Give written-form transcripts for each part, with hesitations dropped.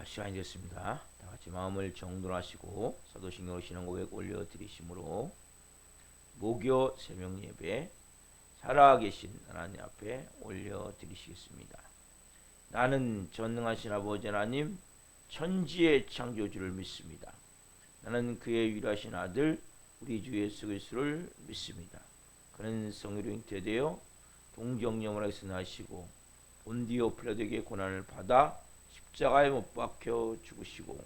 시간이 됐습니다. 다 같이 마음을 정돈하시고 사도신경으로 신앙고백 올려드리심으로 목요 새벽 예배 살아계신 하나님 앞에 올려드리시겠습니다. 나는 전능하신 아버지 하나님 천지의 창조주를 믿습니다. 나는 그의 유일하신 아들 우리 주 예수 그리스도를 믿습니다. 그는 성령으로 잉태되어 동정녀물에서 나시고 본디오 필라도에게 고난을 받아 십자가에 못 박혀 죽으시고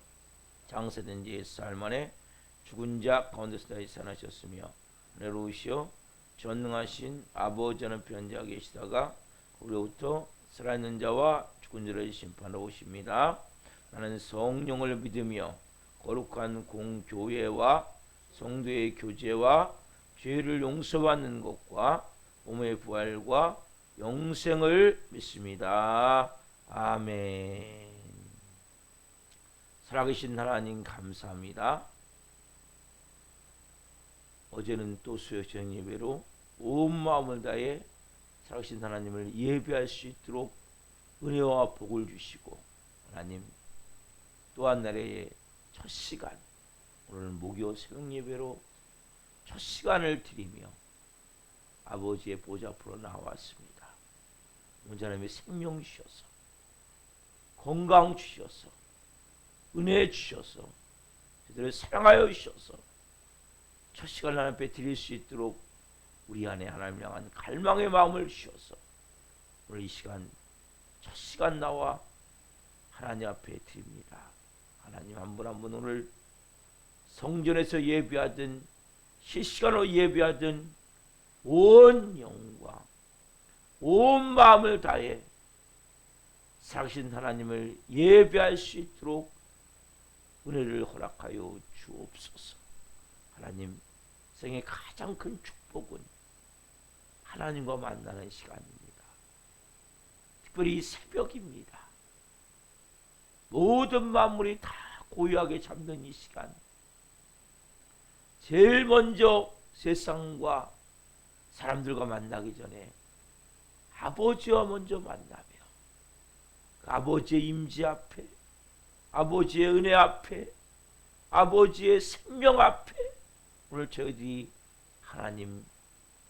장사된 지 4일 만에 죽은 자 가운데서 다시 살아나셨으며 하늘로 오시어 전능하신 아버지 하나님 편자 계시다가 거기로부터 살아있는 자와 죽은 자를 심판하러 오십니다. 나는 성령을 믿으며 거룩한 공교회와 성도의 교제와 죄를 용서받는 것과 몸의 부활과 영생을 믿습니다. 아멘. 살아계신 하나님 감사합니다. 어제는 또 수요저녁 예배로 온 마음을 다해 살아계신 하나님을 예배할 수 있도록 은혜와 복을 주시고 하나님 또 한 날의 첫 시간 오늘 목요 새벽 예배로 첫 시간을 드리며 아버지의 보좌 앞으로 나왔습니다. 먼저 하나님의 생명 주셔서 건강 주셔서 은혜 주셔서 저들을 사랑하여 주셔서 첫 시간 하나님 앞에 드릴 수 있도록 우리 안에 하나님을 향한 갈망의 마음을 주셔서 오늘 이 시간 첫 시간 나와 하나님 앞에 드립니다. 하나님 한 분 한 분 오늘 성전에서 예배하든 실시간으로 예배하든 온 영과 온 마음을 다해 살아계신 하나님을 예배할 수 있도록 은혜를 허락하여 주옵소서. 하나님 생의 가장 큰 축복은 하나님과 만나는 시간입니다. 특별히 새벽입니다. 모든 만물이 다 고요하게 잠든 이 시간 제일 먼저 세상과 사람들과 만나기 전에 아버지와 먼저 만나며 그 아버지의 임재 앞에 아버지의 은혜 앞에 아버지의 생명 앞에 오늘 저희들이 하나님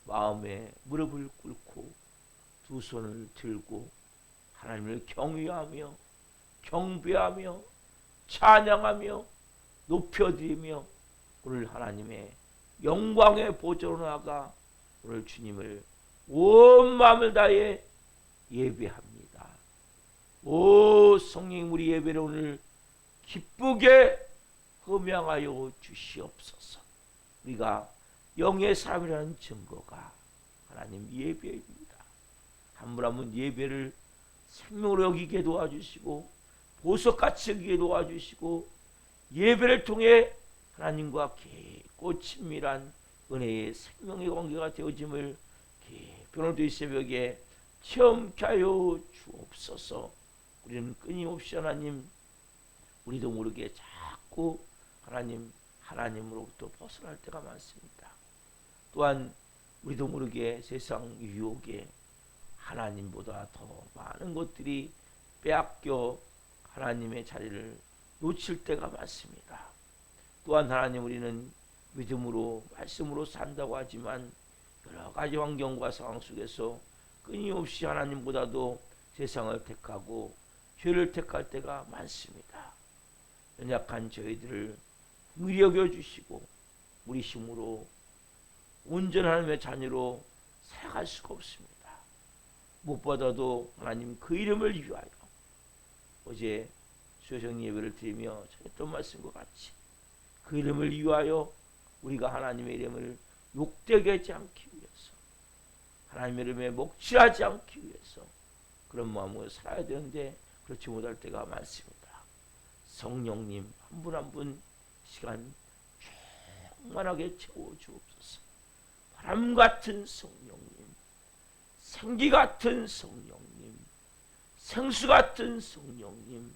마음에 무릎을 꿇고 두 손을 들고 하나님을 경외하며 경배하며 찬양하며 높여드리며 오늘 하나님의 영광의 보좌로 나아가 오늘 주님을 온 마음을 다해 예배합니다. 오 성령 우리 예배를 오늘 기쁘게 흠양하여 주시옵소서. 우리가 영의 사람이라는 증거가 하나님 예배입니다. 한 분 한 분 예배를 생명으로 여기게 도와주시고 보석같이 여기게 도와주시고 예배를 통해 하나님과 깊고 친밀한 은혜의 생명의 관계가 되어짐을 깊이 오늘도 이 새벽에 체험케 하여 주옵소서. 우리는 끊임없이 하나님 우리도 모르게 자꾸 하나님으로부터 벗어날 때가 많습니다. 또한 우리도 모르게 세상 유혹에 하나님보다 더 많은 것들이 빼앗겨 하나님의 자리를 놓칠 때가 많습니다. 또한 하나님 우리는 믿음으로 말씀으로 산다고 하지만 여러 가지 환경과 상황 속에서 끊임없이 하나님보다도 세상을 택하고 죄를 택할 때가 많습니다. 연약한 저희들을 긍휼히 여겨주시고 우리 힘으로 온전한 하나님의 자녀로 살아갈 수가 없습니다. 무엇보다도 하나님 그 이름을 위하여 어제 수요정 예배를 드리며 전했던 말씀과 같이 그 이름을 위하여 우리가 하나님의 이름을 욕되게 하지 않기 위해서 하나님의 이름에 목칠하지 않기 위해서 그런 마음으로 살아야 되는데 그렇지 못할 때가 많습니다. 성령님 한 분 한 분 시간 충만하게 채워주옵소서. 바람 같은 성령님, 생기 같은 성령님, 생수 같은 성령님,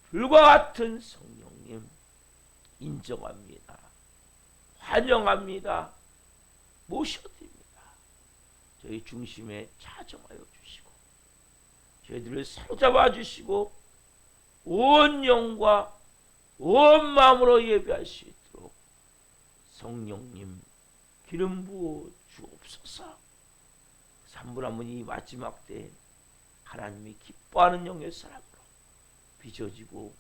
불과 같은 성령님 인정합니다. 환영합니다. 모셔드립니다. 저희 중심에 차정하여 주시고 저희들을 사로잡아 주시고 온 영과 온 마음으로 예배할 수 있도록 성령님 기름 부어 주옵소서. 3분 한 분이 마지막 때 하나님이 기뻐하는 영의 사람으로 빚어지고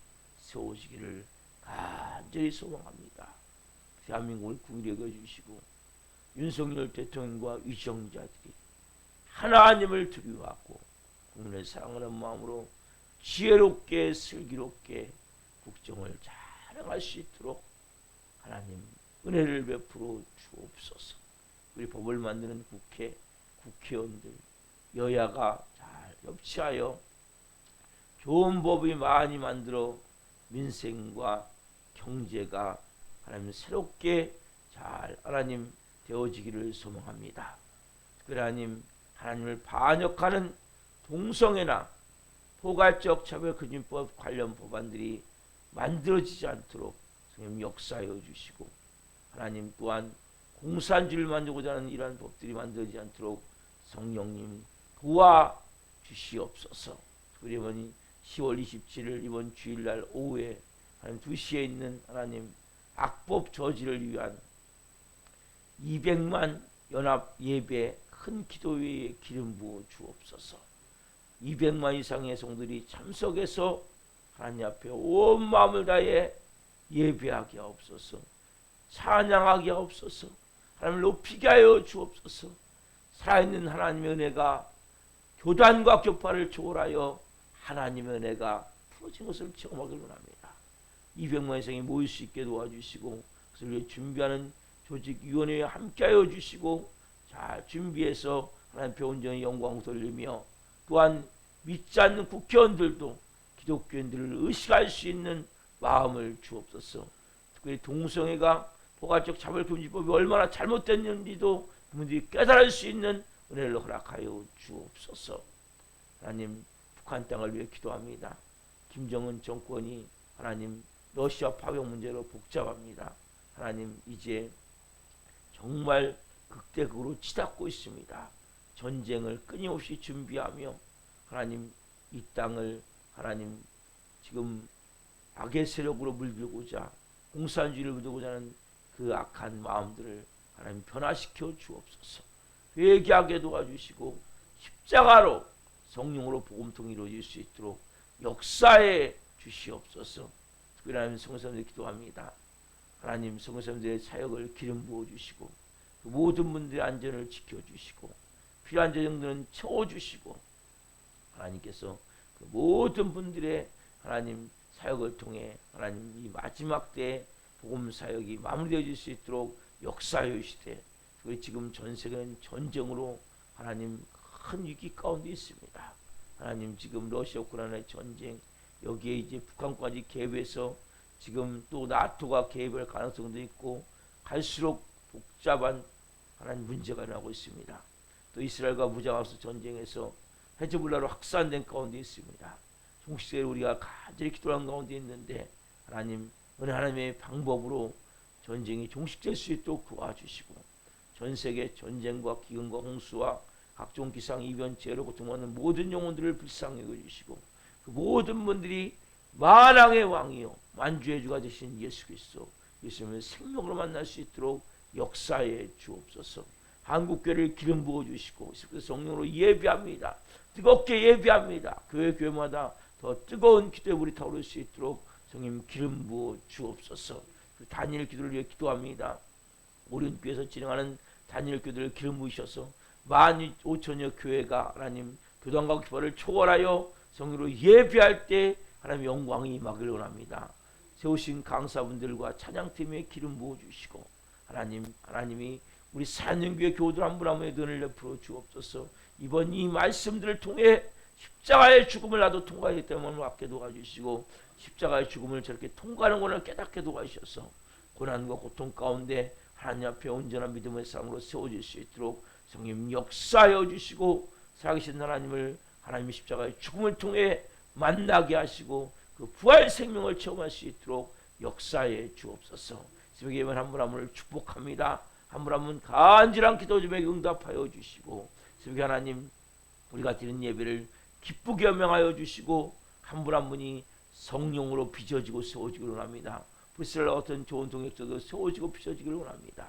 세워지기를 간절히 소망합니다. 대한민국을 국리하게 해주시고 윤석열 대통령과 위정자들이 하나님을 두려워하고 국민을 사랑하는 마음으로 지혜롭게 슬기롭게 국정을 잘 행할 수 있도록 하나님 은혜를 베풀어 주옵소서. 우리 법을 만드는 국회의원들 여야가 잘 협치하여 좋은 법이 많이 만들어 민생과 경제가 하나님 새롭게 잘 하나님 되어지기를 소망합니다. 특별히 하나님을 반역하는 동성애나 포괄적 차별금지법 관련 법안들이 만들어지지 않도록 성령 역사하여 주시고 하나님 또한 공산주의를 만들고자 하는 이러한 법들이 만들어지지 않도록 성령님 도와주시옵소서. 그러면 10월 27일 이번 주일날 오후에 하나님 2시에 있는 하나님 악법 저지를 위한 200만 연합 예배 큰 기도회에 기름 부어 주옵소서. 200만 이상의 성들이 참석해서 하나님 앞에 온 마음을 다해 예배하게 하옵소서. 찬양하게 하옵소서. 하나님을 높이게 하여 주옵소서. 살아있는 하나님의 은혜가 교단과 교파를 초월하여 하나님의 은혜가 풀어진 것을 체험하기를 원합니다. 200만 이상이 모일 수 있게 도와주시고 그것을 위해 준비하는 조직위원회에 함께하여 주시고 잘 준비해서 하나님 배운전의 영광 돌리며 또한 믿지 않는 국회의원들도 기독교인들을 의식할 수 있는 마음을 주옵소서. 특별히 동성애가 포괄적 차별금지법이 얼마나 잘못됐는지도 그분들이 깨달을 수 있는 은혜를 허락하여 주옵소서. 하나님 북한 땅을 위해 기도합니다. 김정은 정권이 하나님 러시아 파병 문제로 복잡합니다. 하나님 이제 정말 극대극으로 치닫고 있습니다. 전쟁을 끊임없이 준비하며 하나님 이 땅을 하나님 지금 악의 세력으로 물들고자 공산주의를 물들고자 하는 그 악한 마음들을 하나님 변화시켜 주옵소서. 회개하게 도와주시고 십자가로 성령으로 복음통이 이루어질 수 있도록 역사해 주시옵소서. 특별히 하나님 성도님들 기도합니다. 하나님 성도님들의 사역을 기름 부어주시고 그 모든 분들의 안전을 지켜주시고 필요한 재정들은 채워주시고 하나님께서 그 모든 분들의 하나님 사역을 통해 하나님 이 마지막 때 복음 사역이 마무리되어질 수 있도록 역사해 주시되 그리고 지금 전 세계는 전쟁으로 하나님 큰 위기 가운데 있습니다. 하나님 지금 러시아 우크라이나의 전쟁 여기에 이제 북한까지 개입해서 지금 또 나토가 개입할 가능성도 있고 갈수록 복잡한 하나님 문제가 일어나고 있습니다. 또 이스라엘과 무장합수 전쟁에서 헤즈볼라로 확산된 가운데 있습니다. 종식세를 우리가 간절히 기도하는 가운데 있는데 하나님 은혜 하나님의 방법으로 전쟁이 종식될 수 있도록 도와주시고 전 세계 전쟁과 기근과 홍수와 각종 기상이변 재해로 고통하는 모든 영혼들을 불쌍히 여겨주시고 그 모든 분들이 만왕의 왕이요 만주의 주가 되신 예수 그리스도 예수님을 생명으로 만날 수 있도록 역사해 주옵소서. 한국교회를 기름 부어주시고 성령으로 예배합니다. 뜨겁게 예배합니다. 교회마다 더 뜨거운 기도의 불이 타오를 수 있도록 성령 기름 부어 주옵소서. 다니엘 기도를 위해 기도합니다. 오륜교에서 진행하는 다니엘 기도를 기름 부으셔서 15,000여 교회가 하나님 교단과 교파를 초월하여 성령으로 예배할 때 하나님 영광이 임하기를 원합니다. 세우신 강사분들과 찬양팀에 기름 부어주시고 하나님이 우리 사는교회 교우들 한 분 한 분의 눈을 베풀어 주옵소서. 이번 이 말씀들을 통해 십자가의 죽음을 나도 통과하기 때문에 앞게 도와주시고 십자가의 죽음을 저렇게 통과하는 것을 깨닫게 도와주셔서 고난과 고통 가운데 하나님 앞에 온전한 믿음의 삶으로 세워질 수 있도록 성령 역사하여 주시고 살아계신 하나님을 하나님의 십자가의 죽음을 통해 만나게 하시고 그 부활 생명을 체험할 수 있도록 역사해 주옵소서. 새벽에 예배한 한 분 한 분을 축복합니다. 한 분 한 분 간절한 기도 좀 응답하여 주시고 새벽에 하나님 우리가 드리는 예배를 기쁘게 명하여 주시고 한 분 한 분이 성령으로 빚어지고 세워지기를 원합니다. 브리스라 같은 좋은 동역자도 세워지고 빚어지기를 원합니다.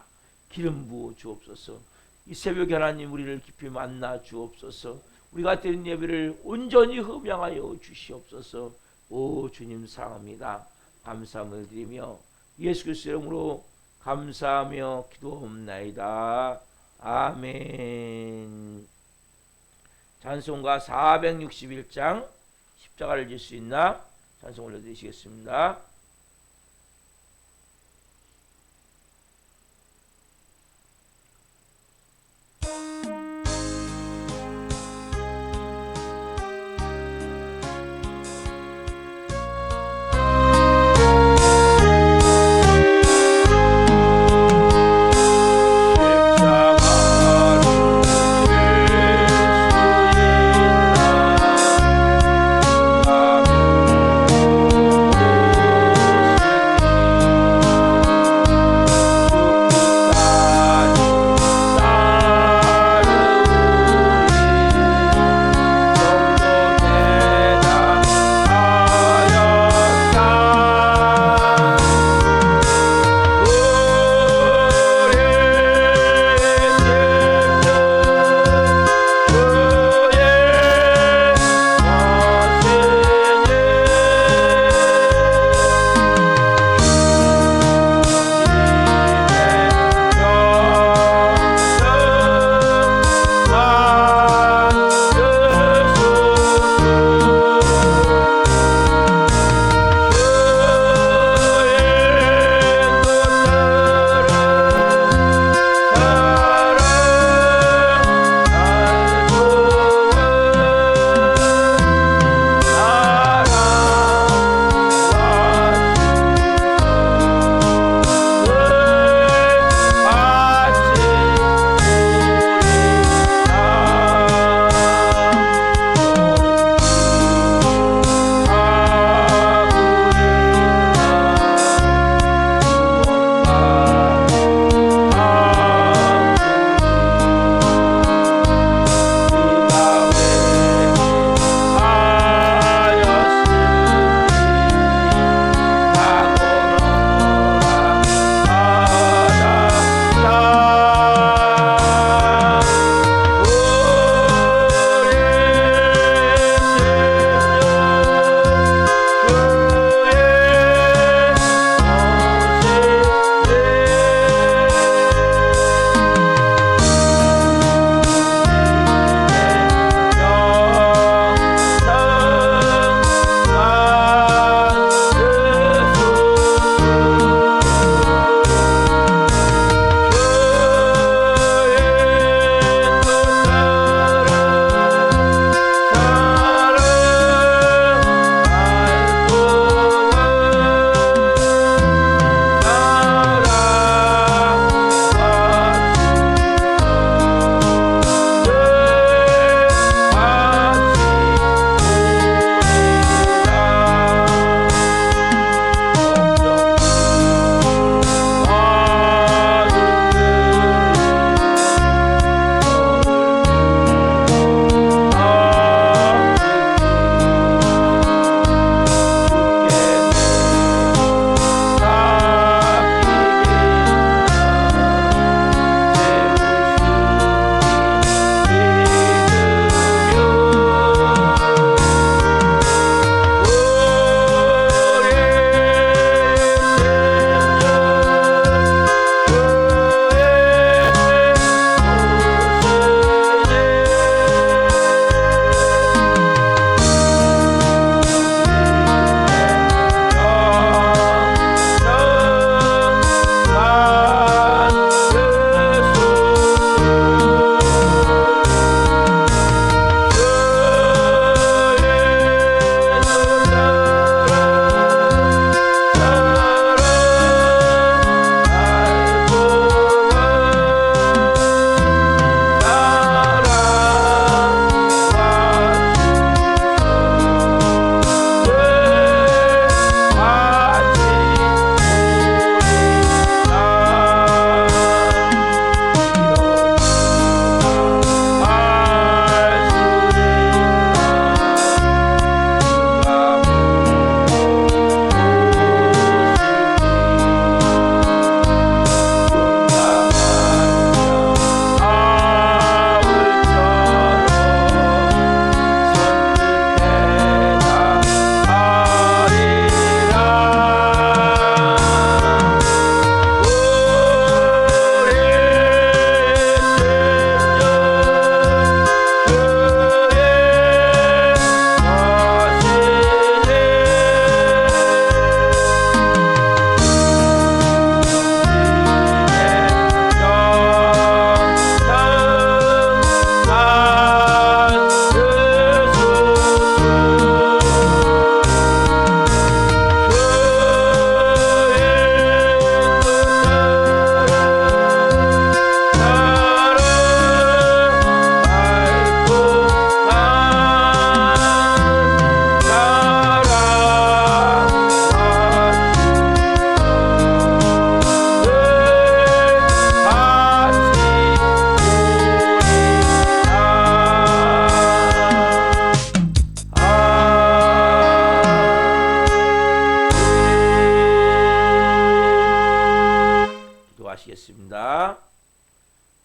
기름 부어 주옵소서. 이 새벽에 하나님 우리를 깊이 만나 주옵소서. 우리가 드린 예배를 온전히 흠양하여 주시옵소서. 오 주님 사랑합니다. 감사함을 드리며 예수 그리스도의 이름으로 감사하며 기도옵나이다. 아멘. 찬송가 461장 십자가를 질 수 있나? 찬송 올려드리시겠습니다. 십자가를 질 수 있나?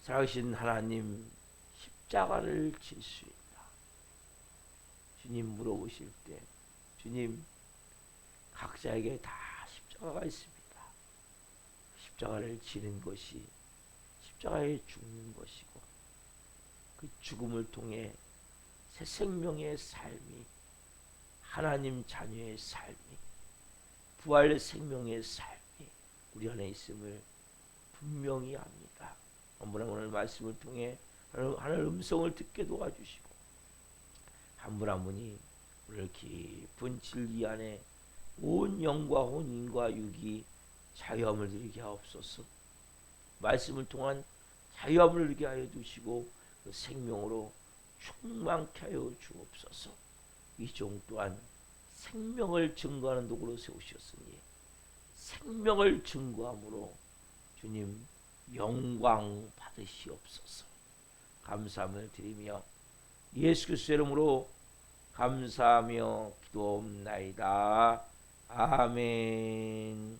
살아계신 하나님, 십자가를 질 수 있나? 주님 물어보실 때, 주님, 각자에게 다 십자가가 있습니다. 십자가를 지는 것이 십자가에 죽는 것이고, 그 죽음을 통해 새 생명의 삶이, 하나님 자녀의 삶이, 부활 생명의 삶이 우리 안에 있음을 분명히 합니다. 오늘 말씀을 통해 하나님 음성을 듣게 도와주시고, 한 분 한 분이 오늘 깊은 진리 안에 온 영과 혼인과 육이 자유함을 누리게 하옵소서. 말씀을 통한 자유함을 누리게 하여 주시고, 그 생명으로 충만케 하여 주옵소서. 이 종 또한 생명을 증거하는 도구로 세우셨으니 생명을 증거함으로 주님 영광 받으시옵소서. 감사함을 드리며 예수 그리스도의 이름으로 감사하며 기도옵나이다. 아멘.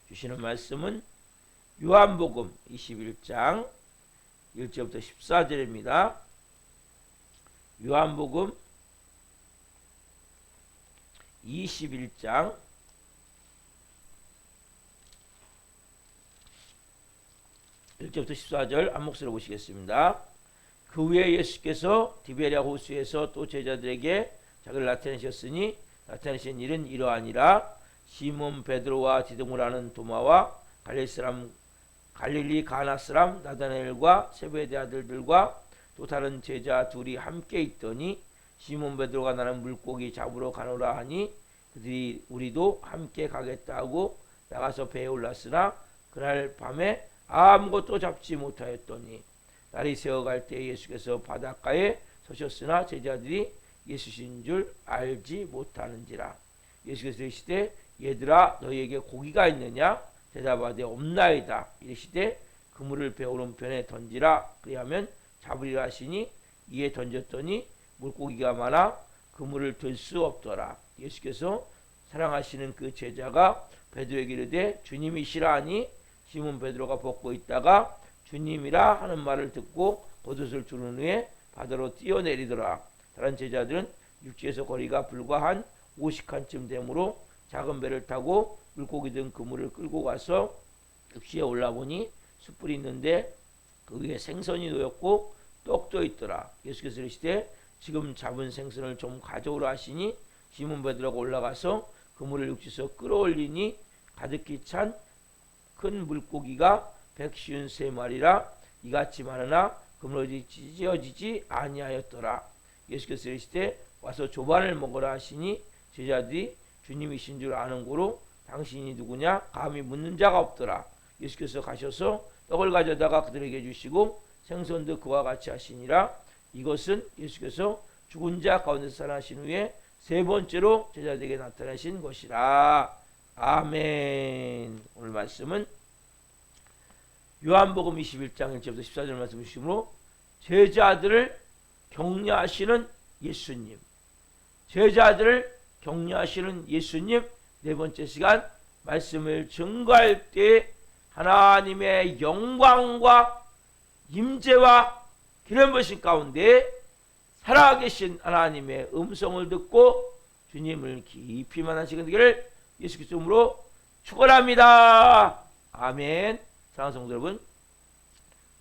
주시는 말씀은 요한복음 21장 1절부터 14절입니다. 요한복음 21장 1절부터 14절 한 목소리로 보시겠습니다. 그 후에 예수께서 디베랴 호수에서 또 제자들에게 자기를 나타내셨으니 나타내신 일은 이러하니라. 시몬 베드로와 디두모라 하는 도마와 갈릴리 가나 사람 나다나엘과 세베대 아들들과 또 다른 제자 둘이 함께 있더니 시몬 베드로가 나는 물고기 잡으러 가노라 하니 그들이 우리도 함께 가겠다 하고 나가서 배에 올랐으나 그날 밤에 아무것도 잡지 못하였더니 날이 새어갈 때 예수께서 바닷가에 서셨으나 제자들이 예수신 줄 알지 못하는지라. 예수께서 이르시되 얘들아 너희에게 고기가 있느냐? 대답하되 없나이다. 이르시되 그물을 배 오른편에 던지라. 그리하면 잡으리라 하시니 이에 던졌더니 물고기가 많아 그물을 들 수 없더라. 예수께서 사랑하시는 그 제자가 베드로에게 이르되 주님이시라 하니 시몬 베드로가 벗고 있다가 주님이라 하는 말을 듣고 겉옷을 두른 후에 바다로 뛰어내리더라. 다른 제자들은 육지에서 거리가 불과 한 50칸쯤 되므로 작은 배를 타고 물고기 든 그물을 끌고 가서 육지에 올라보니 숯불이 있는데 그 위에 생선이 놓였고 떡도 있더라. 예수께서 이르시되 지금 잡은 생선을 좀 가져오라 하시니 시몬 베드로가 올라가서 그물을 육지에서 끌어올리니 가득히 찬 큰 물고기가 153마리라 이같이 많으나 그물이 찢어지지 아니하였더라. 예수께서 이르시되 와서 조반을 먹으라 하시니 제자들이 주님이신 줄 아는 고로 당신이 누구냐 감히 묻는 자가 없더라. 예수께서 가셔서 떡을 가져다가 그들에게 주시고 생선도 그와 같이 하시니라. 이것은 예수께서 죽은 자 가운데서 살아나신 후에 세 번째로 제자들에게 나타나신 것이라. 아멘. 오늘 말씀은 요한복음 21장 1절부터 14절 말씀 주시므로 제자들을 격려하시는 예수님, 제자들을 격려하시는 예수님. 네 번째 시간 말씀을 증거할 때 하나님의 영광과 임재와 기름 부으심 가운데 살아계신 하나님의 음성을 듣고 주님을 깊이 만나시게 되기를 예수 그리스도 이름으로 축원합니다. 아멘. 사랑하는 성도 여러분,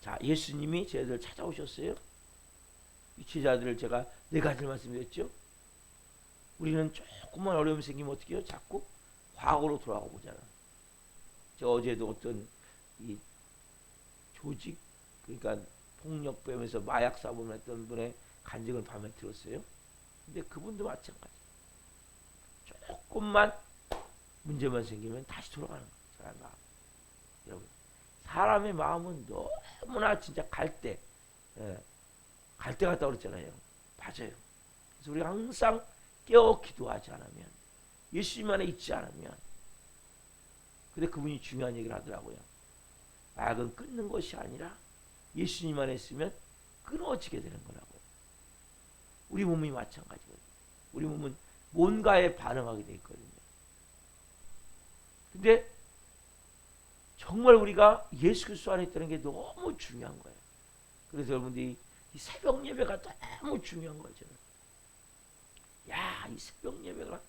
자, 예수님이 제자들을 찾아오셨어요. 이 제자들을 제가 네 가지를 말씀드렸죠. 우리는 조금만 어려움이 생기면 어떻게 해요? 자꾸 과거로 돌아가 보잖아. 제가 어제도 어떤 이 조직, 그러니까 폭력배면서 마약 사범을 했던 분의 간증을 밤에 들었어요. 근데 그분도 마찬가지. 조금만 문제만 생기면 다시 돌아가는 거예요. 사람의 마음. 여러분, 사람의 마음은 너무나 진짜 갈대, 갈대 같다고 그랬잖아요. 맞아요. 그래서 우리 항상 깨어 기도하지 않으면, 예수님 안에 있지 않으면, 근데 그분이 중요한 얘기를 하더라고요. 마약은 끊는 것이 아니라 예수님 안에 있으면 끊어지게 되는 거라고요. 우리 몸이 마찬가지거든요. 우리 몸은 뭔가에 반응하게 돼 있거든요. 근데 정말 우리가 예수 그리스도 안에 있다는 게 너무 중요한 거예요. 그래서 여러분들이 이 새벽 예배가 너무 중요한 거죠. 야, 이 새벽 예배가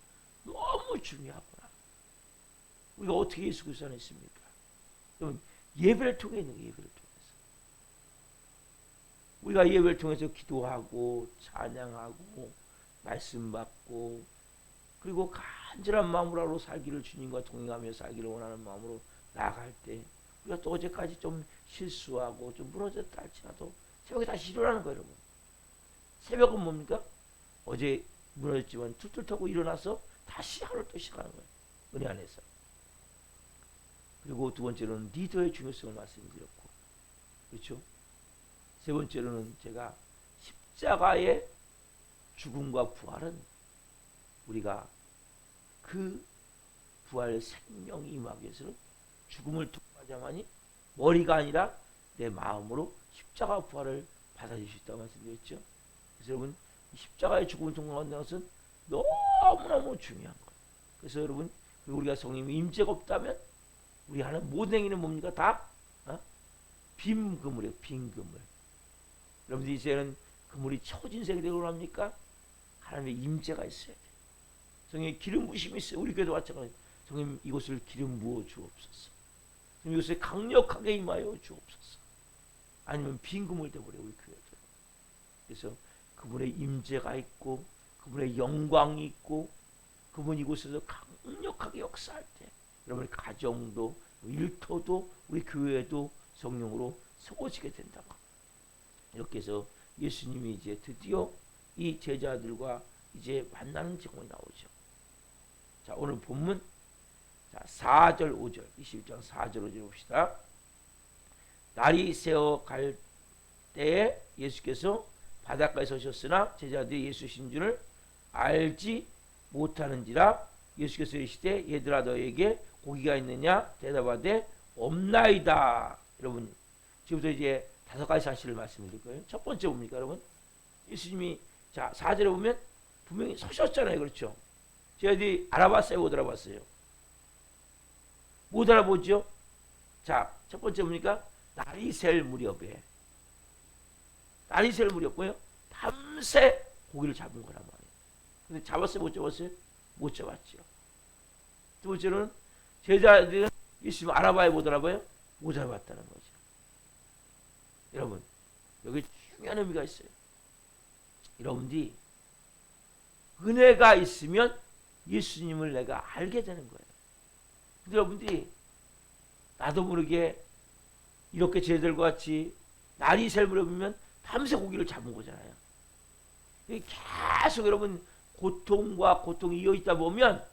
너무 중요하구나. 우리가 어떻게 예수 그리스도 안에 있습니까? 여러분, 예배를 통해 있는 거예요. 예배를 통해서 우리가 예배를 통해서 기도하고 찬양하고 말씀 받고 그리고 간절한 마음으로 살기를 주님과 동행하며 살기를 원하는 마음으로 나아갈 때 우리가 또 어제까지 좀 실수하고 좀 무너졌다 할지라도 새벽에 다시 일어나는 거예요. 여러분, 새벽은 뭡니까? 어제 무너졌지만 툴툴 터고 일어나서 다시 하루를 또 시작하는 거예요. 은혜 안에서. 그리고 두 번째로는 리더의 중요성을 말씀드렸고, 그렇죠? 세 번째로는 제가 십자가의 죽음과 부활은 우리가 그 부활 생명이 임하기 위해서는 죽음을 통과하자마니 머리가 아니라 내 마음으로 십자가 부활을 받아들일 수 있다고 말씀드렸죠. 그래서 여러분, 십자가의 죽음을 통과한다는 것은 너무너무 중요한 거예요. 그래서 여러분, 우리가 성령의 임재가 없다면 우리 하는 모든 행위는 뭡니까? 다 빈 그물이에요. 빈 그물. 여러분들 이제는 그물이 초진색이 되고 합니까? 하나님의 임재가 있어야 돼요. 성령의 기름 부심이 있어요. 우리 교회도 마찬가지예요. 성령 이곳을 기름 부어 주옵소서. 이곳에 강력하게 임하여 주옵소서. 아니면 빈 그물 되어버려 우리 교회도. 그래서 그분의 임재가 있고 그분의 영광이 있고 그분 이곳에서 강력하게 역사할 때 여러분의 가정도 일터도 우리 교회도 성령으로 세워지게 된다고. 이렇게 해서 예수님이 이제 드디어 이 제자들과 이제 만나는 장면이 나오죠. 자, 오늘 본문 자 4절 5절 21장 4절 5절 봅시다. 날이 새어 갈 때에 예수께서 바닷가에 서셨으나 제자들이 예수신 줄을 알지 못하는지라. 예수께서 이르시되 얘들아 너에게 고기가 있느냐 대답하되 없나이다. 여러분, 지금부터 이제 5가지 사실을 말씀드릴 거예요. 첫 번째 뭡니까 여러분? 예수님이 자 4절에 보면 분명히 서셨잖아요. 그렇죠? 제자들이 알아봤어요? 못 알아봤어요? 못 알아보죠? 자, 첫 번째 뭡니까? 날이 셀 무렵에, 날이 셀 무렵고요, 밤새 고기를 잡은 거란 말이에요. 근데 잡았어요? 못 잡았어요? 못 잡았죠. 두 번째로는 제자들은 예수님 알아봐야 못 알아봐요? 못 알아봤다는 거죠. 여러분, 여기 중요한 의미가 있어요. 여러분들이 은혜가 있으면 예수님을 내가 알게 되는 거예요. 근데 여러분들이 나도 모르게 이렇게 제자들과 같이 날이 셀 무렵이면 밤새 고기를 잡은 거잖아요. 계속 여러분 고통과 고통이 이어있다 보면,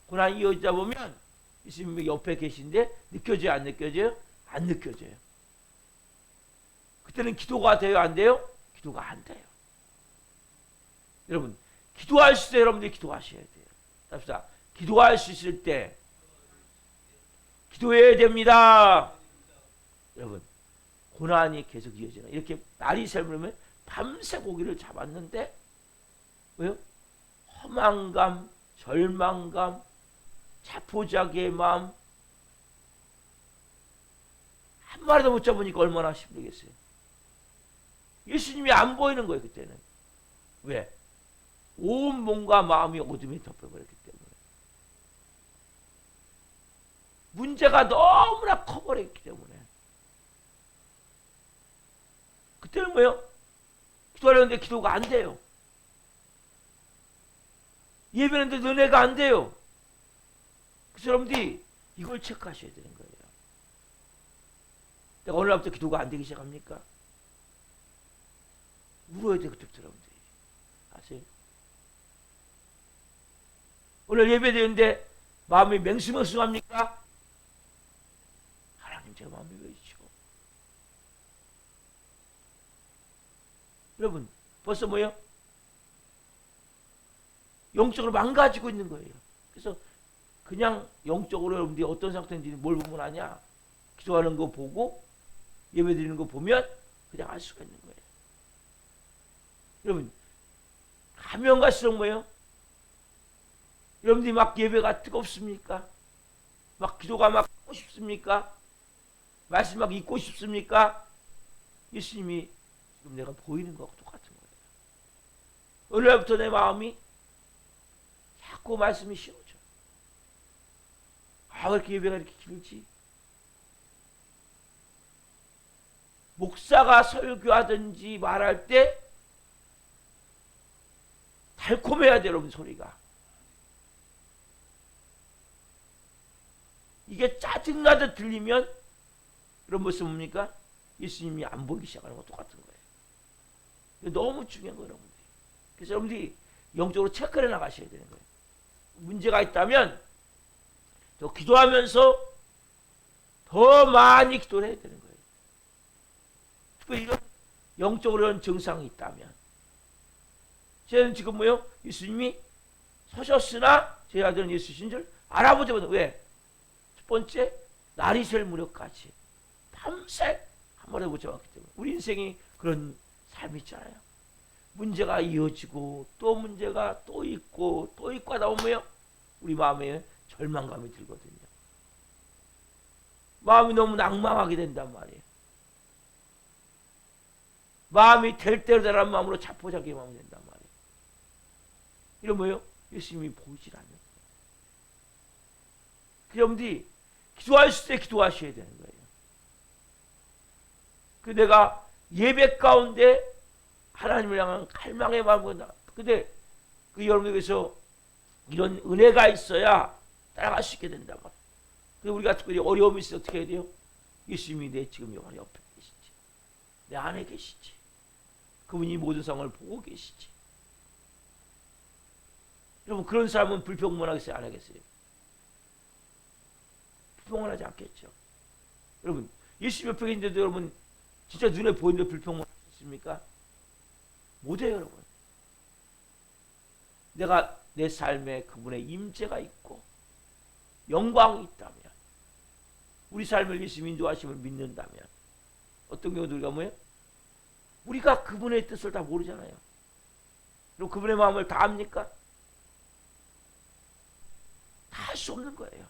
고난이 이어있다 보면 예수님이 옆에 계신데 느껴져요? 안 느껴져요? 안 느껴져요. 그때는 기도가 돼요? 안 돼요? 기도가 안 돼요. 여러분, 기도할 수 있을 때 여러분들이 기도하셔야 돼요. 답시다. 기도할 수 있을 때 기도해야 됩니다. 여러분, 고난이 계속 이어지나. 이렇게 날이 새면 밤새 고기를 잡았는데 왜요? 허망감, 절망감, 자포자기의 마음, 한 마리도 못 잡으니까 얼마나 힘들겠어요. 예수님이 안 보이는 거예요. 그때는. 왜? 온 몸과 마음이 어둠이 덮여버렸기 때문에. 문제가 너무나 커버렸기 때문에. 그때는 뭐예요? 기도하려는데 기도가 안 돼요. 예배하는데 은혜가 안 돼요. 그래서 여러분들이 이걸 체크하셔야 되는 거예요. 내가 오늘부터 기도가 안 되기 시작합니까? 울어야 돼. 그때부터 여러분들이. 아세요? 오늘 예배되는데 마음이 맹수맹수합니까? 하나님, 제가 마음이 왜 있죠? 여러분, 벌써 뭐예요? 영적으로 망가지고 있는 거예요. 그래서 그냥 영적으로 여러분들이 어떤 상태인지 뭘 보면 아냐? 기도하는 거 보고 예배 드리는 거 보면 그냥 알 수가 있는 거예요. 여러분, 가면 갈수록 뭐예요? 여러분들이 막 예배가 뜨겁습니까? 막 기도가 막 하고 싶습니까? 말씀 막 읽고 싶습니까? 예수님이 지금 내가 보이는 것과 똑같은 거예요. 오늘부터 내 마음이 자꾸 말씀이 쉬워져. 왜 이렇게 예배가 이렇게 길지? 목사가 설교하든지 말할 때 달콤해야 돼요, 여러분, 소리가. 이게 짜증나듯 들리면 그런 모습 뭡니까? 예수님이 안 보이기 시작하는 거 똑같은 거예요. 너무 중요한 거예요, 여러분들이. 그래서 여러분들이 영적으로 체크해 나가셔야 되는 거예요. 문제가 있다면 더 기도하면서 더 많이 기도를 해야 되는 거예요. 특별히 이런 영적으로 이런 증상이 있다면. 저는 지금 뭐요? 예수님이 서셨으나 제 아들은 예수신 줄 알아보지 못해. 왜? 첫 번째, 날이 셀 무렵까지 밤새 한 번에 못 잡았기 때문에. 우리 인생이 그런 삶이 있잖아요. 문제가 이어지고 또 문제가 또 있고 또 있고 하다 보면 우리 마음에 절망감이 들거든요. 마음이 너무 낭망하게 된단 말이에요. 마음이 될 대로 되라는 마음으로 자포자기의 마음이 된단 말이에요. 이런 뭐예요? 예수님이 보이질 않는 거예요. 여러분들이 기도하실 때 기도하셔야 되는 거예요. 그 내가 예배 가운데 하나님을 향한 갈망의 마음을 나. 근데 그 여러분에게서 이런 은혜가 있어야 따라갈 수 있게 된단 말이에요. 근데 우리가 특별히 어려움이 있어 어떻게 해야 돼요? 예수님이 내 지금 여기 옆에 계시지. 내 안에 계시지. 그분이 모든 상황을 보고 계시지. 여러분 그런 사람은 불평문하겠어요? 안 하겠어요? 불평문하지 않겠죠. 여러분 예수님 옆에 계신데도 여러분 진짜 눈에 보이는데 불평문할 수 있습니까? 못해요, 여러분. 내가 내 삶에 그분의 임재가 있고 영광이 있다면, 우리 삶을 예수님 인도하심을 믿는다면, 어떤 경우도 우리가 뭐예요? 우리가 그분의 뜻을 다 모르잖아요. 그리고 그분의 마음을 다 압니까? 다 할 수 없는 거예요.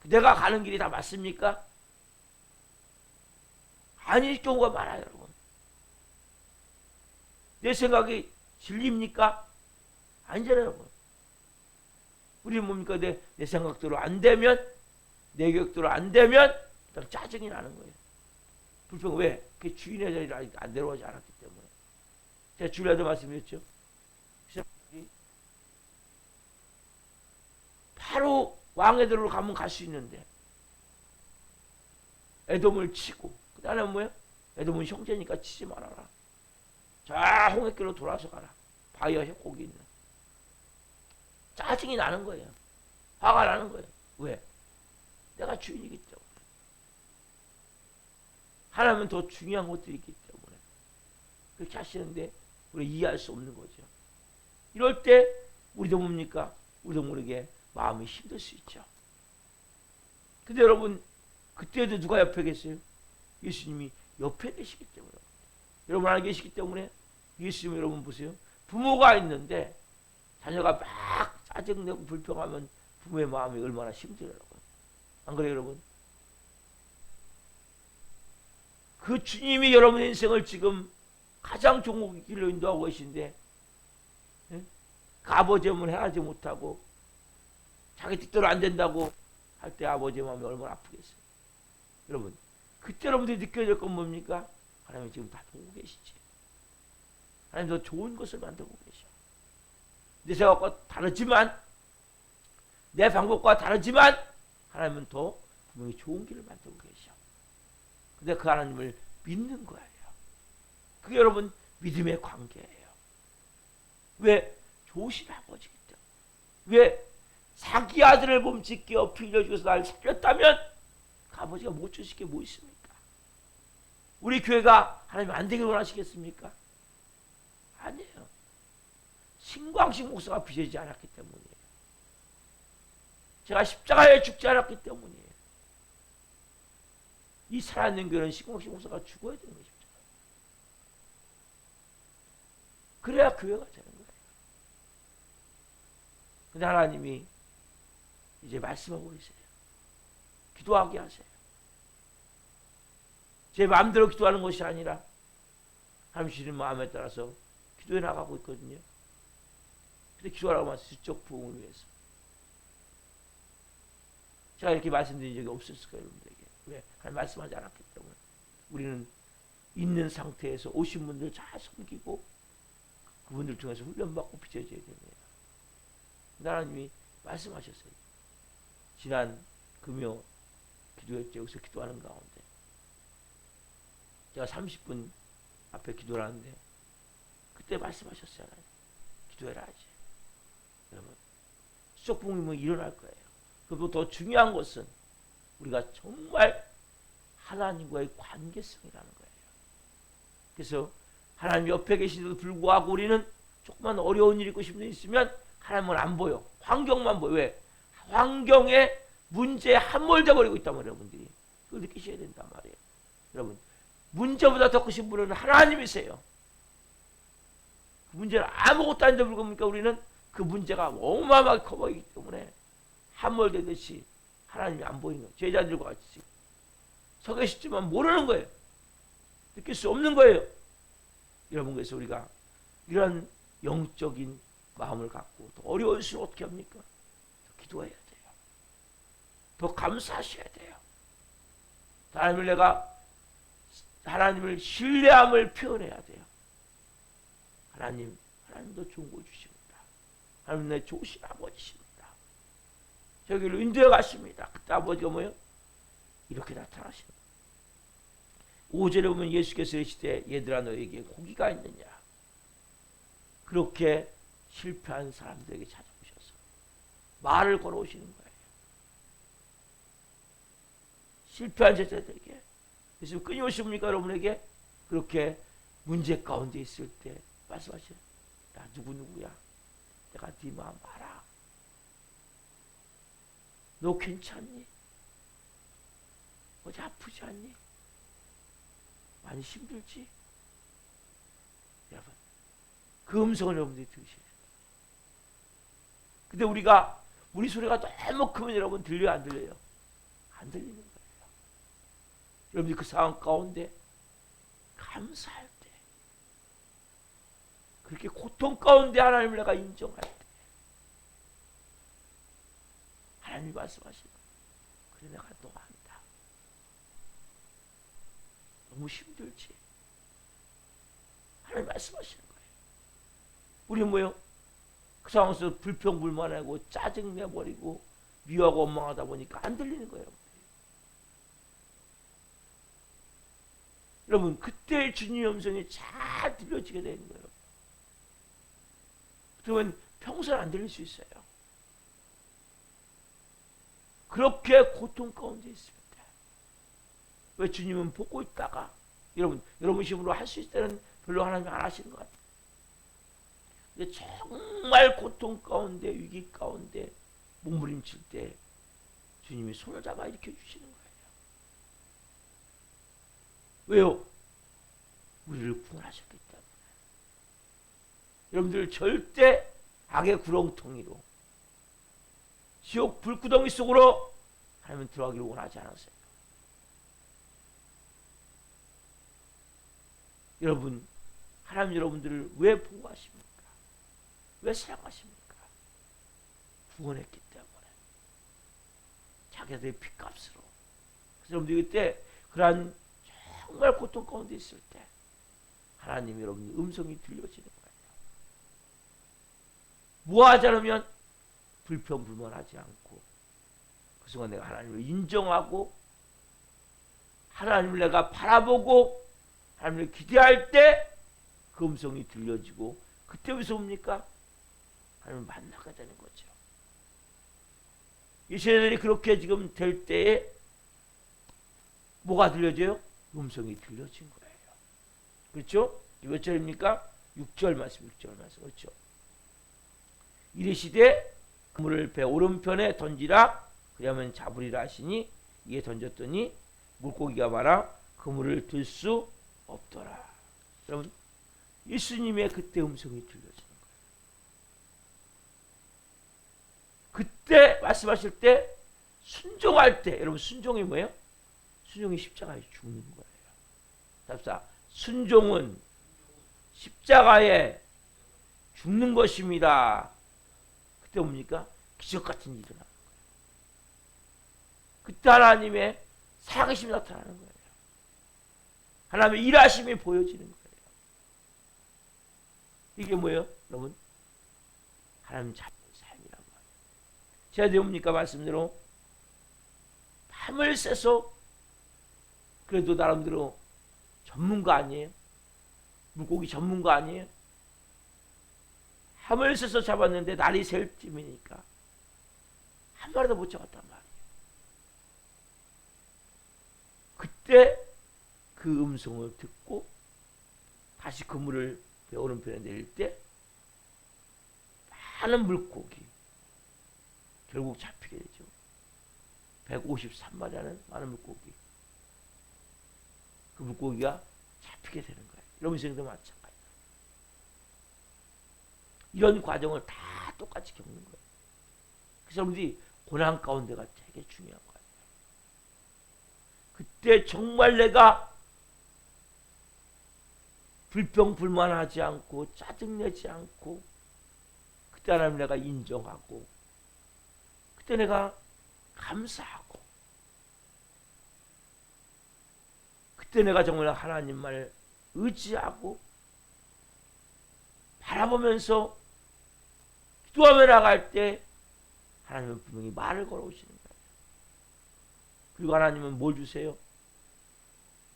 내가 가는 길이 다 맞습니까? 아닐 경우가 많아요, 여러분. 내 생각이 진리입니까? 아니잖아요, 여러분. 우리는 뭡니까? 내 생각대로 안 되면, 내 계획대로 안 되면 짜증이 나는 거예요. 불평. 왜? 그 주인의 자리를 안 내려오지 않았기 때문에. 제가 주일날도 말씀드렸죠. 바로 왕의 대로로 가면 갈 수 있는데 에돔을 치고, 그 다음에 뭐예요? 에돔은 형제니까 치지 말아라. 자, 홍해길로 돌아서 가라. 바위와 협곡이 있는. 짜증이 나는 거예요. 화가 나는 거예요. 왜? 내가 주인이기 때문에. 하나님은 더 중요한 것들이 있기 때문에 그렇게 하시는데 우리가 이해할 수 없는 거죠. 이럴 때 우리도 뭡니까? 우리도 모르게 마음이 힘들 수 있죠. 근데 여러분 그때도 누가 옆에 계세요? 예수님이 옆에 계시기 때문에. 여러분 안에 계시기 때문에. 예수님 여러분 보세요. 부모가 있는데 자녀가 막 짜증내고 불평하면 부모의 마음이 얼마나 힘들어요, 여러분. 안 그래요, 여러분? 그 주님이 여러분의 인생을 지금 가장 좋은 길로 인도하고 계신데, 예? 그 아버지의 마음을 행하지 못하고 자기 뜻대로 안 된다고 할 때 아버지의 마음이 얼마나 아프겠어요. 여러분 그때 여러분들이 느껴야 될 건 뭡니까? 하나님이 지금 다 보고 계시지. 하나님 더 좋은 것을 만들고 계셔. 내 생각과 다르지만, 내 방법과 다르지만 하나님은 더 분명히 좋은 길을 만들고 계셔. 근데 그 하나님을 믿는 거예요. 그게 여러분 믿음의 관계예요. 왜? 좋으신 아버지기 때문에. 왜? 자기 아들을 몸짓 끼어 피 흘려주고서 날 살렸다면 그 아버지가 못 주실 게 뭐 있습니까? 우리 교회가 하나님 안 되길 원하시겠습니까? 아니에요. 신광식 목사가 빚어지지 않았기 때문이에요. 제가 십자가에 죽지 않았기 때문이에요. 이 살아있는 교회는 신광식 목사가 죽어야 되는 것입니다. 그래야 교회가 되는 거예요. 근데 하나님이 이제 말씀하고 계세요. 기도하게 하세요. 제 마음대로 기도하는 것이 아니라 하나님 주시는 마음에 따라서 기도해 나가고 있거든요. 근데 기도하라고 말씀 수적 부흥을 위해서. 제가 이렇게 말씀드린 적이 없었을 거예요, 여러분들에게. 왜? 하나님 말씀하지 않았기 때문에. 우리는 있는 상태에서 오신 분들 잘 섬기고 그분들 통해서 훈련받고 빚어져야 됩니다. 하나님이 말씀하셨어요. 지난 금요 기도했죠. 여기서 기도하는 가운데 제가 30분 앞에 기도를 하는데 그때 말씀하셨어요. 하나님. 기도해라 하지. 여러분 수적 부흥이 일어날 거예요. 그리고 더 중요한 것은 우리가 정말 하나님과의 관계성이라는 거예요. 그래서 하나님 옆에 계신데도 불구하고 우리는 조금만 어려운 일이 있고 싶은 일이 있으면 하나님은 안 보여. 환경만 보여. 왜? 환경에 문제에 함몰돼 버리고 있단 말이에요. 여러분들이. 그걸 느끼셔야 된단 말이에요. 여러분 문제보다 더 크신 분은 하나님이세요. 그 문제는 아무것도 아닌데 불구하고 우리는 그 문제가 어마어마하게 커 보이기 때문에 함몰되듯이 하나님이 안 보이는 거예요. 제자들과 같이 서 계시지만 모르는 거예요. 느낄 수 없는 거예요. 여러분 그래서 우리가 이런 영적인 마음을 갖고 더 어려울수록 어떻게 합니까? 더 기도해야 돼요. 더 감사하셔야 돼요. 하나님을 신뢰함을 표현해야 돼요. 하나님도 좋은 걸 주십니다. 하나님 내 좋으신 아버지십니다. 저기를 인도해 가십니다. 그때 아버지가 뭐예요? 이렇게 나타나십니다. 5절에 보면 예수께서 이르시되 얘들아 너에게 고기가 있느냐. 그렇게 실패한 사람들에게 찾아오셔서 말을 걸어오시는 거예요. 실패한 제자들에게. 그래서 끊임없습니까 여러분에게? 그렇게 문제 가운데 있을 때 말씀하셔요. 나 누구야? 내가 네 마음 알아. 너 괜찮니? 어디 아프지 않니? 많이 힘들지? 여러분 그 음성을 여러분들이 들으셔야 돼요. 근데 우리 소리가 너무 크면 여러분 들려요 안 들려요? 안 들리는 거예요. 여러분들이 그 상황 가운데 감사할 때 그렇게 고통 가운데 하나님을 내가 인정할 때 하나님이 말씀하시는 거예요. 그래 내가 너 안다. 너무 힘들지? 하나님 말씀하시는 거예요. 우리는 뭐요? 그 상황에서 불평불만하고 짜증내버리고 미워하고 원망하다 보니까 안 들리는 거예요. 여러분 그때 주님의 음성이 잘 들려지게 되는 거예요. 그러면 평소에 안 들릴 수 있어요. 그렇게 고통 가운데 있습니다. 왜 주님은 보고 있다가 여러분 힘으로 할 수 있을 때는 별로 하나님이 안 하시는 것 같아요. 근데 정말 고통 가운데 위기 가운데 몸부림칠 때 주님이 손을 잡아 일으켜 주시는 거예요. 왜요? 우리를 구원하셨기 때문에. 여러분들 절대 악의 구렁텅이로 지옥 불구덩이 속으로 하나님은 들어가기를 원하지 않으세요. 여러분 하나님 여러분들을 왜 보호하십니까? 왜 사랑하십니까? 구원했기 때문에 자기들의 핏값으로. 그래서 여러분들이 그때 그러한 정말 고통 가운데 있을 때 하나님 여러분 음성이 들려지는 거예요. 뭐하지 않으면 불평불만하지 않고 그 순간 내가 하나님을 인정하고 하나님을 내가 바라보고 하나님을 기대할 때 그 음성이 들려지고 그때 왜 옵니까? 하나님을 만나게 되는 거죠. 이 세대들이 그렇게 지금 될 때에 뭐가 들려져요? 음성이 들려진 거예요. 그렇죠? 몇 절입니까? 6절 말씀, 6절 말씀. 그렇죠? 이르시되 그물을 배 오른편에 던지라 그러면 잡으리라 하시니 이에 던졌더니 물고기가 많아 그물을 들 수 없더라. 여러분 예수님의 그때 음성이 들려지는 거예요. 그때 말씀하실 때 순종할 때 여러분 순종이 뭐예요? 순종이 십자가에 죽는 거예요. 답사. 순종은 십자가에 죽는 것입니다. 그때 뭡니까? 기적 같은 일이 일어나는 거예요. 그때 하나님의 살아계심이 나타나는 거예요. 하나님의 일하심이 보여지는 거예요. 이게 뭐예요? 여러분, 하나님 잡는 삶이란 말이에요. 제가 뭡니까? 말씀대로 밤을 새서 그래도 나름대로 전문가 아니에요? 물고기 전문가 아니에요? 밤을 새서 잡았는데 날이 셀 쯤이니까 한 마리도 못 잡았단 말이에요. 그때 그 음성을 듣고 다시 그물을 배 오른편에 내릴 때 많은 물고기 결국 잡히게 되죠. 153마리라는 많은 물고기. 그 물고기가 잡히게 되는 거예요. 이런 인생도 마찬가지예요. 이런 과정을 다 똑같이 겪는 거예요. 그래서 여러분들이 고난 가운데가 되게 중요한 거예요. 그때 정말 내가 불평불만하지 않고 짜증내지 않고 그때 하나님 내가 인정하고 그때 내가 감사하고 그때 내가 정말 하나님만을 의지하고 바라보면서 기도하며 나갈 때 하나님은 분명히 말을 걸어오시는 거예요. 그리고 하나님은 뭘 주세요?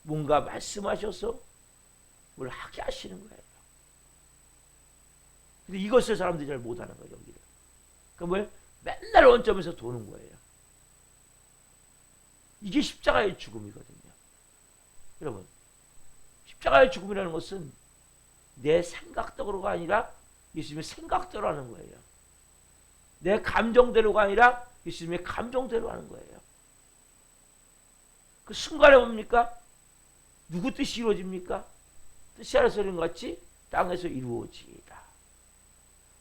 뭔가 말씀하셔서 뭘 하게 하시는 거예요. 근데 이것을 사람들이 잘 못하는 거예요. 여기를. 그러니까 맨날 원점에서 도는 거예요. 이게 십자가의 죽음이거든요. 여러분, 십자가의 죽음이라는 것은 내 생각대로가 아니라 예수님의 생각대로 하는 거예요. 내 감정대로가 아니라 예수님의 감정대로 하는 거예요. 그 순간에 뭡니까? 누구 뜻이 이루어집니까? 뜻이 하늘에서 이루어진 것 같이 땅에서 이루어지이다.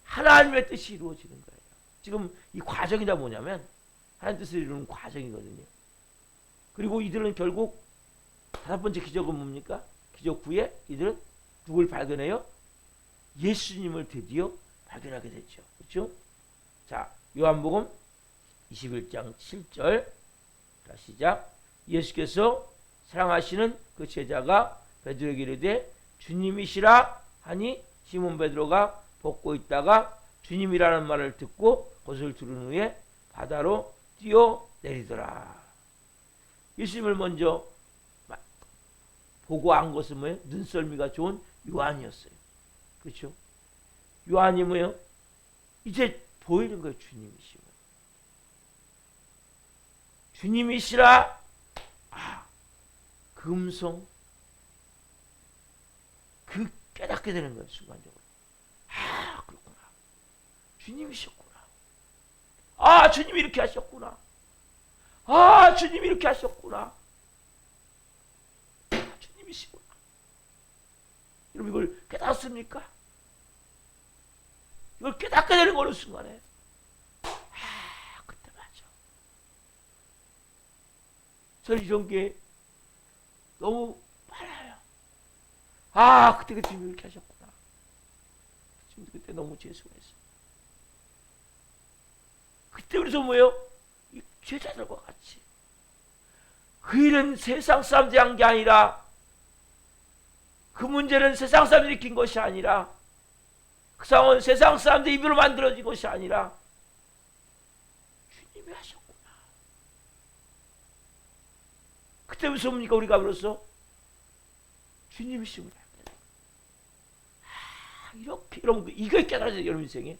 하나님의 뜻이 이루어지는 거예요. 지금 이 과정이 다 뭐냐면 하나님 뜻을 이루는 과정이거든요. 그리고 이들은 결국 다섯 번째 기적은 뭡니까? 기적 후에 이들은 누굴 발견해요? 예수님을 드디어 발견하게 됐죠. 그렇죠? 자, 요한복음 21장 7절. 자, 시작. 예수께서 사랑하시는 그 제자가 베드로에게 이르되 주님이시라 하니 시몬 베드로가 벗고 있다가 주님이라는 말을 듣고 그것을 들은 후에 바다로 뛰어내리더라. 예수님을 먼저 보고 안 것은 뭐예요? 눈썰미가 좋은 요한이었어요. 그렇죠? 요한이 뭐예요? 이제 보이는 거예요. 주님이시면. 주님이시라. 그 음성. 그 깨닫게 되는 거예요. 순간적으로. 그렇구나. 주님이셨구나. 주님이 이렇게 하셨구나. 주님이 이렇게 하셨구나. 주님이시구나. 여러분 이걸 깨닫습니까? 이걸 깨닫게 되는 거는 순간에 그때 맞아. 저는 이런 게 너무 많아요. 그때 주님이 이렇게 하셨구나. 그때 너무 죄송했어. 그때 그래서 뭐예요? 이 제자들과 같이 그 일은 세상 사람들이 한 게 아니라 그 문제는 세상 사람들이 일으킨 것이 아니라 그 상황은 세상 사람들의 입으로 만들어진 것이 아니라 주님이 하셨구나. 그때 무슨 뭡니까? 우리가 비로소 주님이시구나. 이렇게 여러분 이걸 깨달아야 여러분 인생에.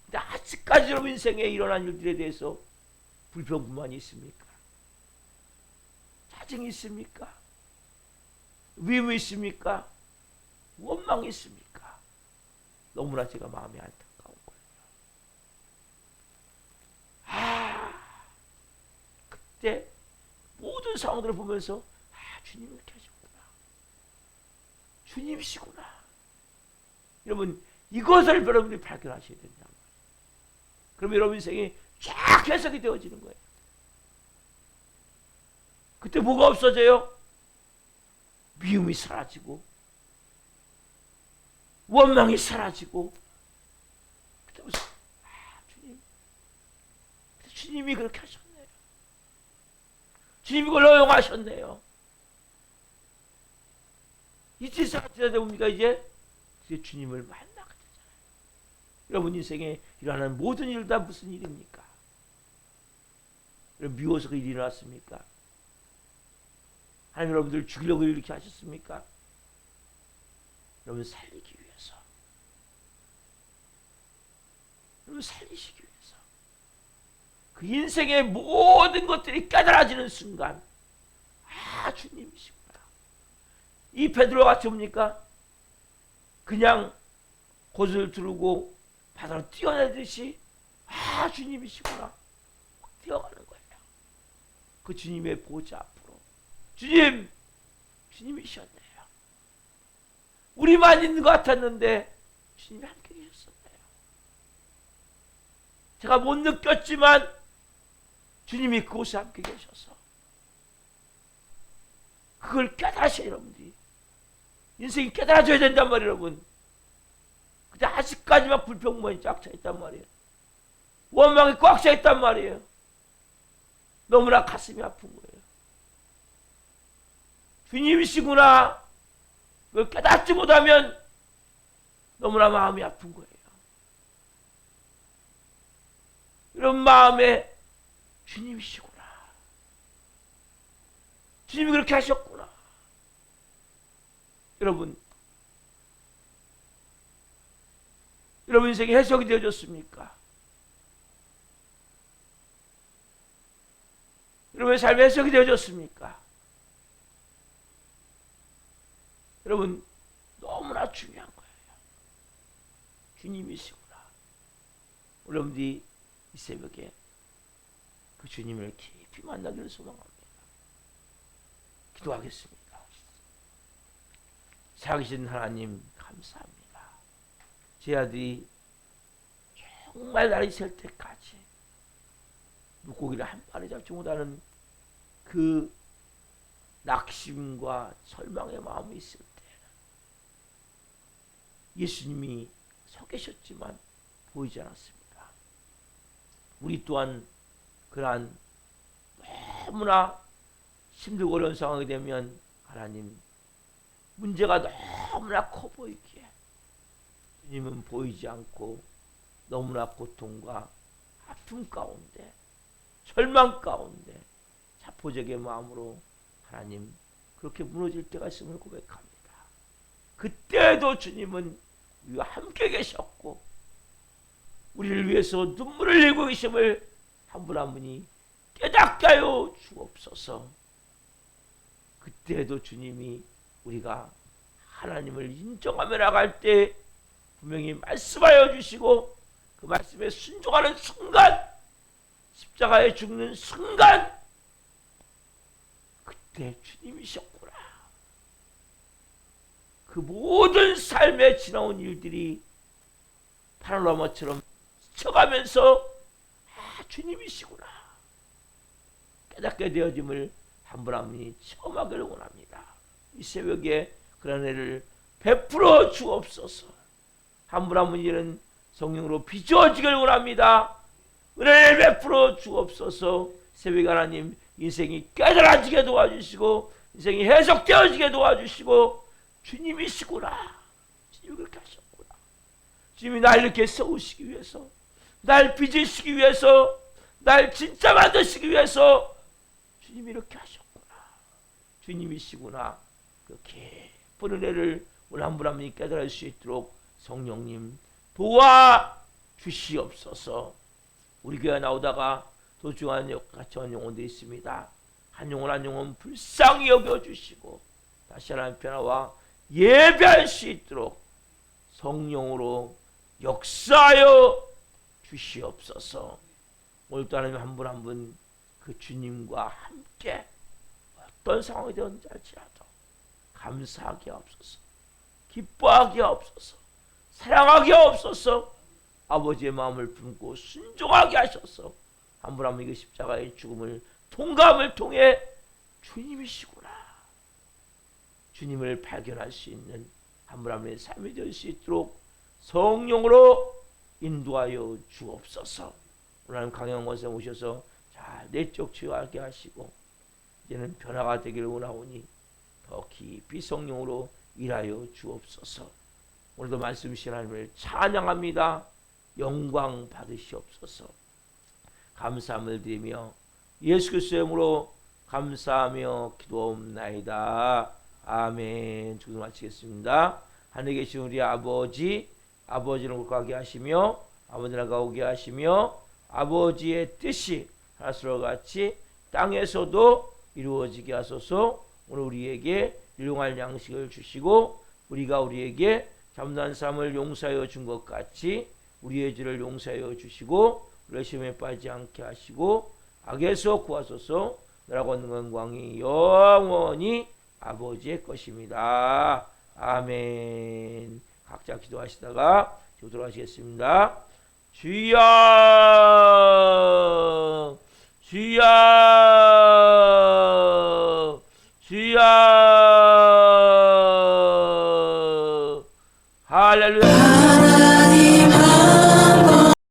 근데 아직까지 여러분 인생에 일어난 일들에 대해서 불평불만이 있습니까? 짜증이 있습니까? 위험이 있습니까? 원망이 있습니까? 너무나 제가 마음이 안타까운 거예요. 그때 모든 상황들을 보면서 주님이 이렇게 하셨구나. 주님이시구나. 여러분 이것을 여러분이 발견하셔야 된다. 그럼 여러분 인생이 쫙 해석이 되어지는 거예요. 그때 뭐가 없어져요? 미움이 사라지고 원망이 사라지고 그때부터 주님이 그렇게 하셨네요. 주님이 그걸 허용하셨네요. 이제 사라지다 보니까 이제 주님을 만나게 되잖아요. 여러분 인생에 일어나는 모든 일 다 무슨 일입니까? 미워서 그 일이 일어났습니까? 하나님 여러분들 죽이려고 이렇게 하셨습니까? 여러분 살리기 위해서, 여러분 살리시기 위해서 그 인생의 모든 것들이 깨달아지는 순간 주님이시구나. 이 베드로가 같이 뭡니까? 그냥 고슬을 두르고 바다로 뛰어내듯이 주님이시구나 뛰어가는 거예요. 그 주님의 보좌 앞으로 주님이셨네요. 우리만 있는 것 같았는데 주님이 함께 계셨었네요. 제가 못 느꼈지만 주님이 그곳에 함께 계셔서 그걸 깨달으셔야 여러분들이 인생이 깨달아져야 된단 말이에요. 여러분 근데 아직까지만 불평만이 쫙 차있단 말이에요. 원망이 꽉 차있단 말이에요. 너무나 가슴이 아픈 거예요. 주님이시구나 그걸 깨닫지 못하면 너무나 마음이 아픈 거예요. 이런 마음에 주님이시구나. 주님이 그렇게 하셨구나. 여러분 인생에 해석이 되어졌습니까? 여러분의 삶에 해석이 되어졌습니까? 여러분 너무나 중요한 거예요. 주님이시구나. 여러분들이 이 새벽에 그 주님을 깊이 만나기를 소망합니다. 기도하겠습니다. 살아계신 하나님 감사합니다. 제 아들이 정말 날이 셀 때까지 물고기를 한 마리 잡지 못하는 그 낙심과 절망의 마음이 있을 때 예수님이 서 계셨지만 보이지 않았습니다. 우리 또한 그러한 너무나 힘들고 어려운 상황이 되면 하나님 문제가 너무나 커 보이기에 주님은 보이지 않고 너무나 고통과 아픔 가운데 절망 가운데 자포자기의 마음으로 하나님 그렇게 무너질 때가 있음을 고백합니다. 그때도 주님은 우리와 함께 계셨고 우리를 위해서 눈물을 흘리고 계심을 한 분 한 분이 깨닫게 하여 주옵소서. 그때도 주님이 우리가 하나님을 인정하며 나갈 때 분명히 말씀하여 주시고 그 말씀에 순종하는 순간 십자가에 죽는 순간 그때 주님이셨구나. 그 모든 삶에 지나온 일들이 파노라마처럼 스쳐가면서 주님이시구나 깨닫게 되어짐을 한 분 한 분이 체험하기를 원합니다. 이 새벽에 그런 애를 베풀어 주옵소서. 한 분 한 분이는 성령으로 비추어지기를 원합니다. 은혜를 베풀어 주옵소서. 새벽에 하나님 인생이 깨달아지게 도와주시고 인생이 해석되어지게 도와주시고 주님이시구나. 주님이 그렇게 하셨구나. 주님이 날 이렇게 세우시기 위해서 날 빚으시기 위해서 날 진짜 만드시기 위해서 주님이 이렇게 하셨구나. 주님이시구나. 그 깊은 은혜를 오늘 한 분 한 분이 깨달을 수 있도록 성령님 도와주시옵소서. 우리 교회 나오다가 도중한 갇혀온 영혼들이 있습니다. 한 영혼 한 영혼 불쌍히 여겨주시고 다시 하나님 변화와 예배할 수 있도록 성령으로 역사하여 주시옵소서. 오늘도 하나님 한 분 한 분 그 주님과 함께 어떤 상황이 되었는지 알지라도 감사하게 하옵소서. 기뻐하게 하옵소서. 사랑하게 하옵소서. 아버지의 마음을 품고 순종하게 하셔서 한 분 한 분 그 십자가의 죽음을 통감을 통해 주님이시구나. 주님을 발견할 수 있는 한 분 한 분의 삶이 될 수 있도록 성령으로 인도하여 주옵소서. 오늘 강영원에 오셔서 잘 내적 치유하게 하시고 이제는 변화가 되기를 원하오니 더 깊이 성령으로 일하여 주옵소서. 오늘도 말씀 주신 하나님을 찬양합니다. 영광 받으시옵소서. 감사함을 드리며 예수 그리스도의 이름으로 감사하며 기도옵나이다. 아멘. 주기도 마치겠습니다. 하늘에 계신 우리 아버지, 아버지를 거룩하게 하시며 아버지 나라가 오게 하시며 아버지의 뜻이 하늘과 같이 땅에서도 이루어지게 하소서. 오늘 우리에게 일용할 양식을 주시고 우리가 우리에게 잘못한 사람을 용서하여 준 것 같이 우리의 죄를 용서하여 주시고 우리의 시험에 빠지지 않게 하시고 악에서 구하소서. 나라고 하는 영광이 영원히 아버지의 것입니다. 아멘. 각자 기도하시다가 기도록 하시겠습니다. 주여 주여